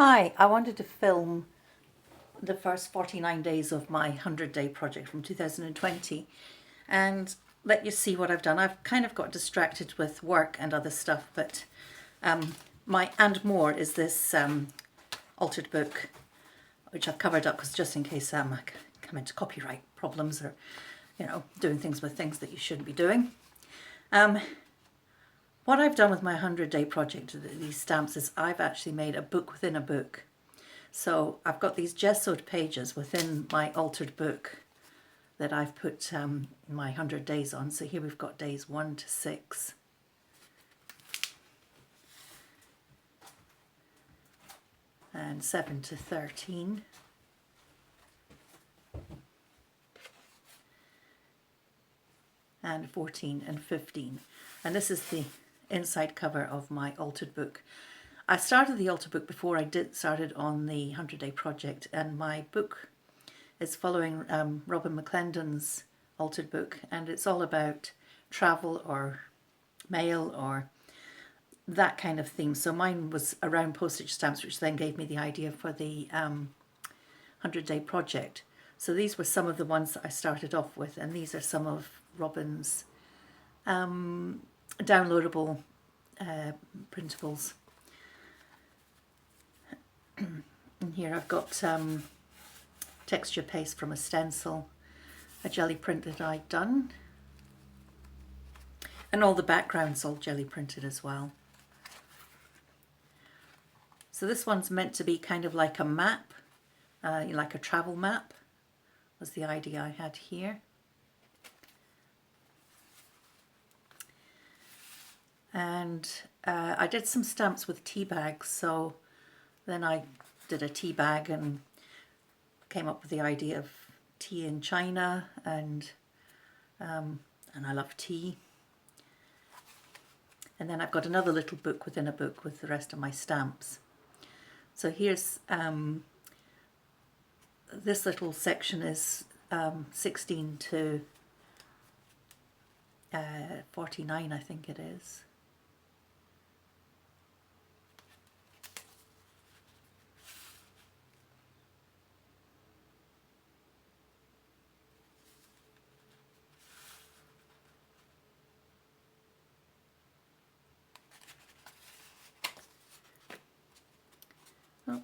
Hi, I wanted to film the first 49 days of my 100-day project from 2020 and let you see what I've done. I've kind of got distracted with work and other stuff, but my and more is this altered book, which I've covered up because just in case I come into copyright problems or, doing things with things that you shouldn't be doing. What I've done with my 100-day project, these stamps, is I've actually made a book within a book. So I've got these gessoed pages within my altered book that I've put my 100 days on. So here we've got days 1 to 6. And 7 to 13. And 14 and 15. And this is the inside cover of my altered book. I started the altered book before I started on the 100-day project, and my book is following Robin McClendon's altered book, and it's all about travel or mail or that kind of theme. So mine was around postage stamps, which then gave me the idea for the 100-day project. So these were some of the ones that I started off with, and these are some of Robin's downloadable printables. And here I've got texture paste from a stencil, a jelly print that I'd done, and all the backgrounds all jelly printed as well. So this one's meant to be kind of like a map, like a travel map, was the idea I had here. And I did some stamps with tea bags, so then I did a tea bag and came up with the idea of tea in China, and I love tea. And then I've got another little book within a book with the rest of my stamps. So here's this little section is 16 to 49, I think it is. Oh,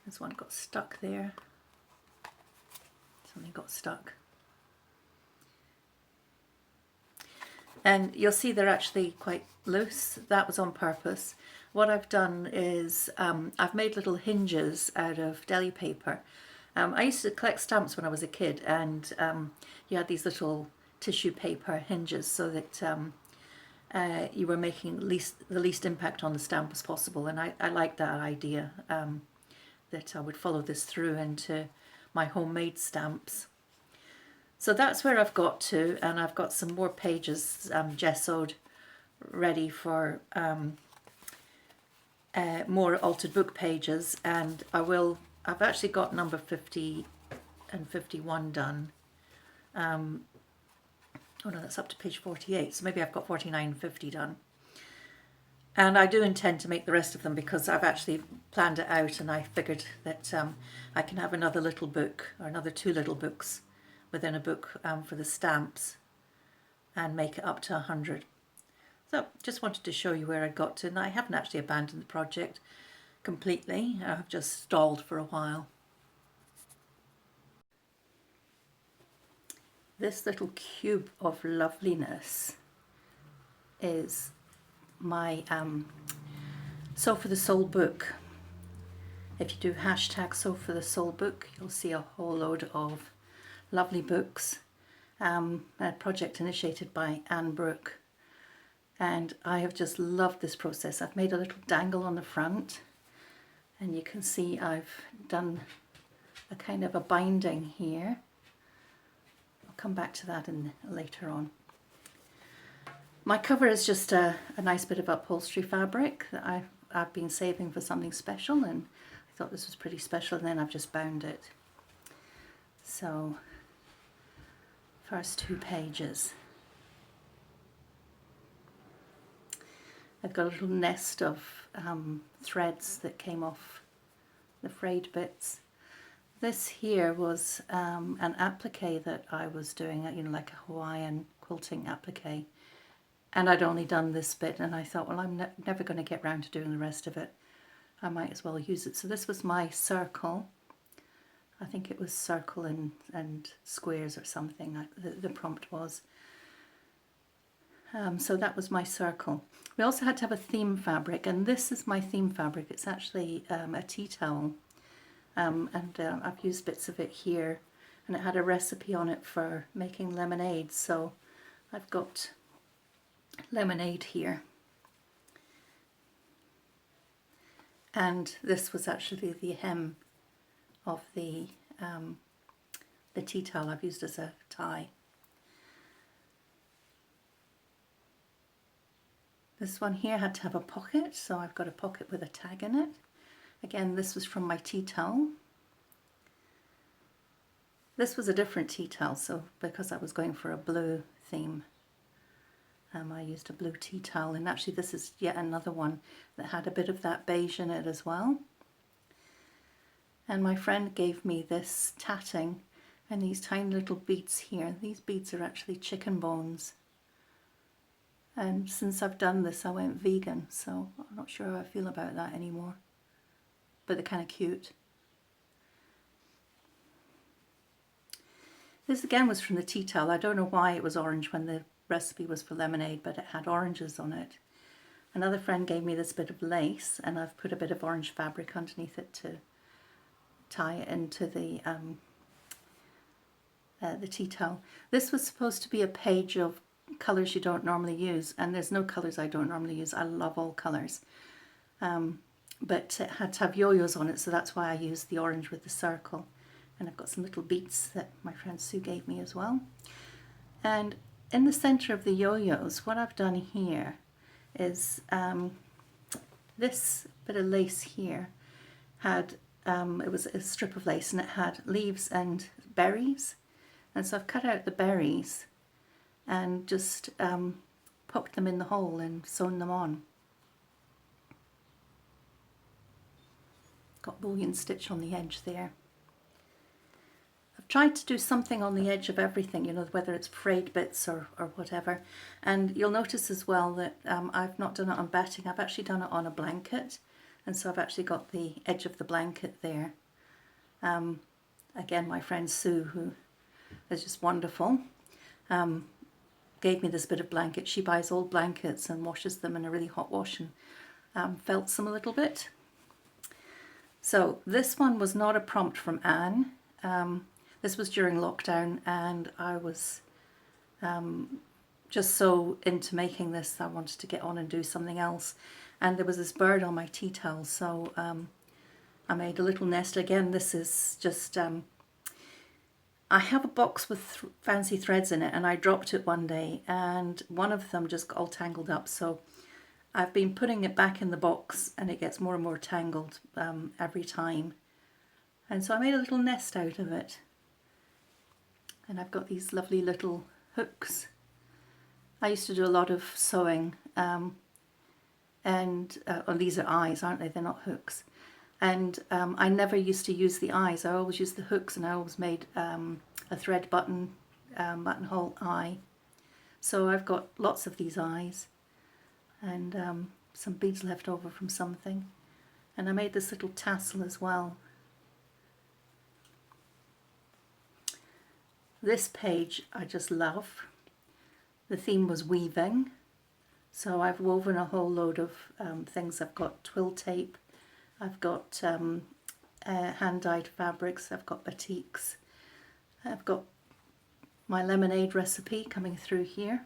this one got stuck there. Something got stuck. And you'll see they're actually quite loose. That was on purpose. What I've done is I've made little hinges out of deli paper. I used to collect stamps when I was a kid, and you had these little tissue paper hinges so that you were making the least impact on the stamp as possible. And I liked that idea, that I would follow this through into my homemade stamps. So that's where I've got to, and I've got some more pages gessoed ready for more altered book pages, and I've actually got number 50 and 51 done. Oh no, that's up to page 48, so maybe I've got 49 and 50 done. And I do intend to make the rest of them because I've actually planned it out, and I figured that I can have another little book, or another 2 little books within a book for the stamps, and make it up to 100. So just wanted to show you where I got to, and I haven't actually abandoned the project completely. I've just stalled for a while. This little cube of loveliness is my Sew for the Soul book. If you do hashtag Sew for the Soul book, you'll see a whole load of lovely books. A project initiated by Anne Brooke, and I have just loved this process. I've made a little dangle on the front, and you can see I've done a kind of a binding here. I'll come back to that later on. My cover is just a nice bit of upholstery fabric that I've been saving for something special, and I thought this was pretty special, and then I've just bound it. So first 2 pages. I've got a little nest of threads that came off the frayed bits. This here was an applique that I was doing, you know, like a Hawaiian quilting applique. And I'd only done this bit, and I thought, well, I'm never going to get round to doing the rest of it. I might as well use it. So this was my circle. I think it was circle and squares or something, the prompt was. So that was my circle. We also had to have a theme fabric, and this is my theme fabric. It's actually a tea towel, and I've used bits of it here, and it had a recipe on it for making lemonade. So I've got lemonade here, and this was actually the hem of the tea towel I've used as a tie. This one here had to have a pocket, so I've got a pocket with a tag in it. Again, this was from my tea towel. This was a different tea towel, so because I was going for a blue theme, I used a blue tea towel, and actually this is yet another one that had a bit of that beige in it as well. And my friend gave me this tatting and these tiny little beads here. These beads are actually chicken bones. And since I've done this, I went vegan, so I'm not sure how I feel about that anymore. But they're kind of cute. This again was from the tea towel. I don't know why it was orange when the recipe was for lemonade, but it had oranges on it. Another friend gave me this bit of lace, and I've put a bit of orange fabric underneath it to tie it into the tea towel. This was supposed to be a page of colours you don't normally use, and there's no colours I don't normally use. I love all colours, but it had to have yo-yos on it, so that's why I used the orange with the circle. And I've got some little beads that my friend Sue gave me as well. And in the centre of the yo-yos, what I've done here is this bit of lace here had, it was a strip of lace, and it had leaves and berries. And so I've cut out the berries and just poked them in the hole and sewn them on. Got bullion stitch on the edge there. I've tried to do something on the edge of everything, you know, whether it's frayed bits or whatever. And you'll notice as well that I've not done it on batting, I've actually done it on a blanket. And so I've actually got the edge of the blanket there. Again, my friend Sue, who is just wonderful, gave me this bit of blanket. She buys old blankets and washes them in a really hot wash and felts them a little bit. So this one was not a prompt from Anne. This was during lockdown, and I was just so into making this, I wanted to get on and do something else. And there was this bird on my tea towel, so I made a little nest. Again, this is just, I have a box with fancy threads in it, and I dropped it one day, and one of them just got all tangled up. So I've been putting it back in the box, and it gets more and more tangled every time. And so I made a little nest out of it. And I've got these lovely little hooks. I used to do a lot of sewing, oh, these are eyes, aren't they? They're not hooks. And I never used to use the eyes. I always used the hooks, and I always made a thread buttonhole eye. So I've got lots of these eyes, and some beads left over from something. And I made this little tassel as well. This page I just love. The theme was weaving, so I've woven a whole load of things. I've got twill tape, I've got hand-dyed fabrics, I've got batiks, I've got my lemonade recipe coming through here.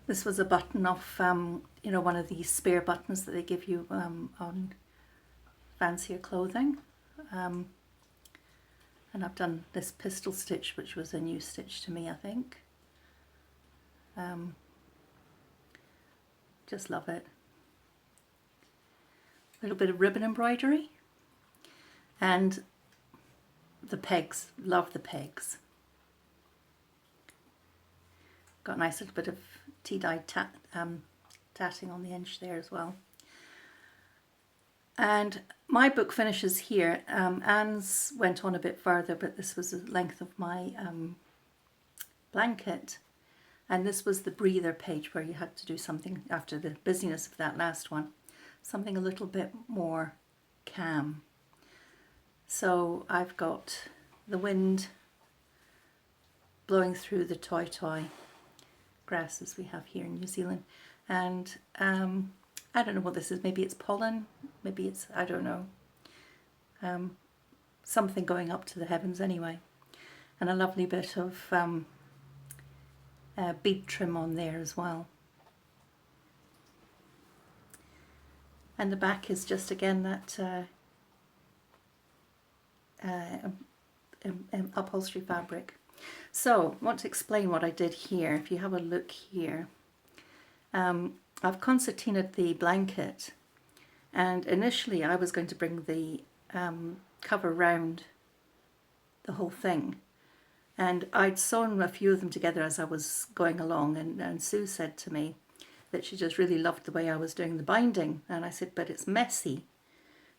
This was a button off, you know, one of these spare buttons that they give you on fancier clothing. And I've done this pistol stitch, which was a new stitch to me, I think. Just love it. A little bit of ribbon embroidery. And the pegs, love the pegs. Got a nice little bit of tea-dyed tatting on the edge there as well. And my book finishes here. Anne's went on a bit further, but this was the length of my blanket. And this was the breather page where you had to do something after the busyness of that last one. Something a little bit more calm. So I've got the wind blowing through the toy grasses we have here in New Zealand. And I don't know what this is. Maybe it's pollen. Maybe it's, I don't know. Something going up to the heavens anyway. And a lovely bit of bead trim on there as well. And the back is just again that upholstery fabric. So I want to explain what I did here. If you have a look here, I've concertinaed the blanket, and initially I was going to bring the cover round the whole thing, and I'd sewn a few of them together as I was going along, and Sue said to me that she just really loved the way I was doing the binding, and I said, but it's messy,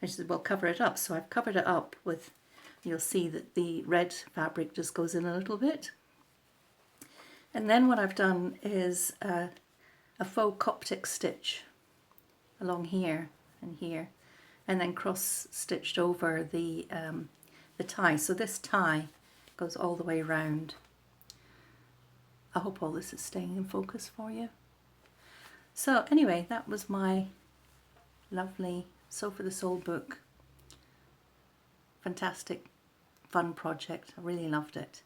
and she said, well, cover it up. So I've covered it up with, you'll see that the red fabric just goes in a little bit. And then what I've done is a faux Coptic stitch along here and here, and then cross stitched over the tie. So this tie goes all the way around. I hope all this is staying in focus for you. So anyway, that was my lovely Sew for the Soul book. Fantastic, fun project. I really loved it.